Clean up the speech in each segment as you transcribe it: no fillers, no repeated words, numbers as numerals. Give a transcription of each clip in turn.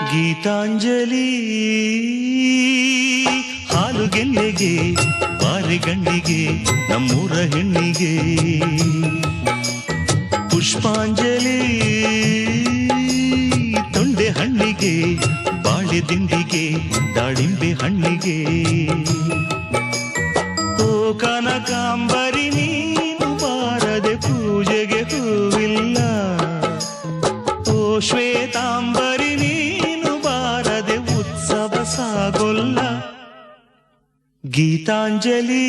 ಗೀತಾಂಜಲಿ ಹಾಲುಗೆಲ್ಲೆಗೆ ಬಾರಿಗಣ್ಣಿಗೆ ನಮ್ಮೂರ ಹೆಣ್ಣಿಗೆ ಪುಷ್ಪಾಂಜಲಿ ತೊಂಡೆ ಹಣ್ಣಿಗೆ ಬಾಳೆ ದಿಂಡಿಗೆ ದಾಳಿಂಬೆ ಹಣ್ಣಿಗೆ ಓ ಕನಕಾಂಬರಿ ನೀನು ಬಾರದೆ ಪೂಜೆಗೆ ಹೂವಿಲ್ಲ ಓ ಶ್ವೇತಾಂಬರಿ ನೀನು ಬಾರದೆ ಉತ್ಸವ ಸಾಗೊಲ್ಲ ಗೀತಾಂಜಲಿ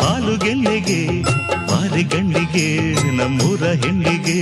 ಹಾಲುಗೆಲ್ಲೆಗೆ ಬಾರಿಗಣ್ಣಿಗೆ ನಮ್ಮೂರ ಹೆಣ್ಣಿಗೆ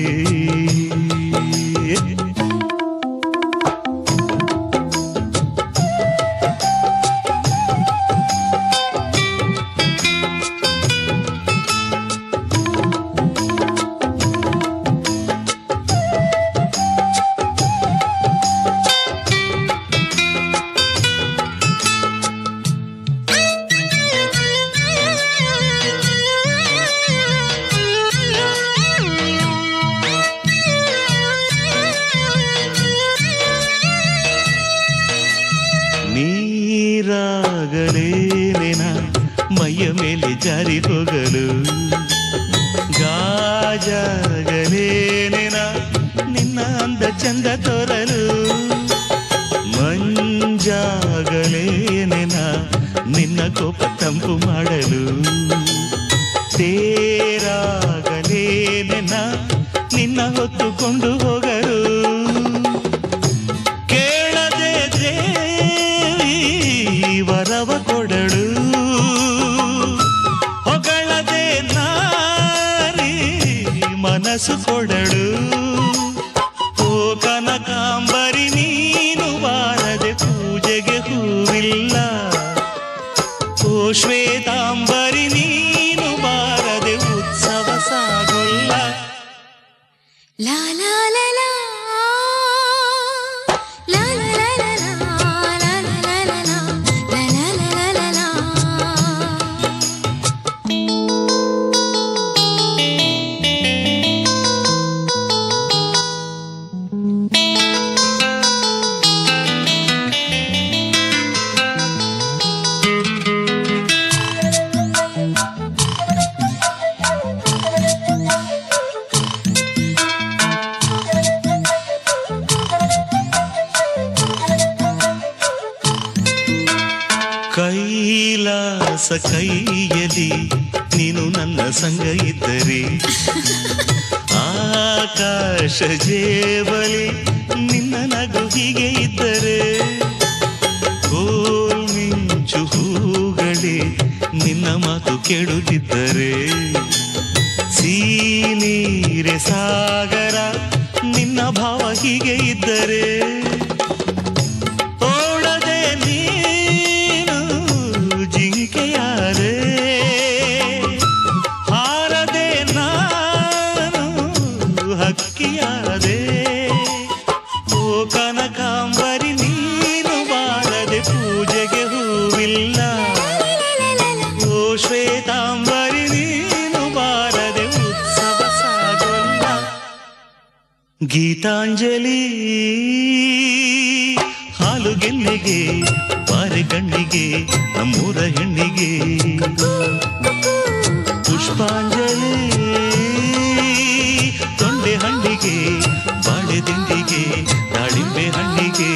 ನೀರಾಗಲೇನೆನ ಮೈಯ ಮೇಲೆ ಜಾರಿ ಹೋಗಲು ಗಾಜಾಗಲೇನೆನ ನಿನ್ನ ಅಂದ ಚಂದ ತೋರಲು ಮಂಜಾಗಲೇನೆನ ನಿನ್ನ ಕೋಪ ತಂಪು ಮಾಡಲು ತೇರಾಗಲೇನೆನ ನಿನ್ನ ಹೊತ್ತುಕೊಂಡು ಹೋಗಲು ವರವ ಕೊಡಳು ಹೊಗಳದೆ ನಾರಿ ಮನಸ್ಸು ಕೊಡಳು ಓ ಕನಕಾಂಬರಿ ನೀನು ಬಾರದೆ ಪೂಜೆಗೆ ಹೂವಿಲ್ಲ ಓ ಶ್ವೇತಾಂಬರಿ ನೀನು ಬಾರದೆ ಉತ್ಸವ ಸಾಗೊಲ್ಲ ಲಾ ಲಾ ಲಾ ಲಾ ಕೈಲಾಸ ಕೈಯಲ್ಲಿ ನೀನು ನನ್ನ ಸಂಗ ಇದ್ದರೆ ಆಕಾಶ ಜೇಬಲಿ ನಿನ್ನ ನಗು ಹೀಗೆ ಇದ್ದರೆ ಗೋಲ್ ಮಿಂಚು ಹೂಗಳೇ ನಿನ್ನ ಮಾತು ಕೇಳುತ್ತಿದ್ದರೆ ಸೀನೀರೆ ಸಾಗರ ನಿನ್ನ ಭಾವ ಹೀಗೆ ಇದ್ದರೆ ಜಿಂಕೆಯಾದೆ ಹಾರದೆ ನಾನು ಹಕ್ಕಿಯಾದೆ ಓ ಕನಕಾಂಬರಿ ನೀನು ಬಾರದೆ ಪೂಜೆಗೆ ಹೂವಿಲ್ಲ ಓ ಶ್ವೇತಾಂಬರಿ ನೀನು ಬಾರದೆ ಉತ್ಸವ ಸಾಗೊಲ್ಲ ಗೀತಾಂಜಲಿ ಹಾಲುಗೆಲ್ಲೆಗೆ ಬಾರಿಗಣ್ಣಿಗೆ ನಮ್ಮೂರ ಹೆಣ್ಣಿಗೆ ಪುಷ್ಪಾಂಜಲಿ ತೊಂಡೆ ಹಣ್ಣಿಗೆ ಬಾಳೆ ದಿಂಡಿಗೆ ದಾಳಿಂಬೆ ಹಣ್ಣಿಗೆ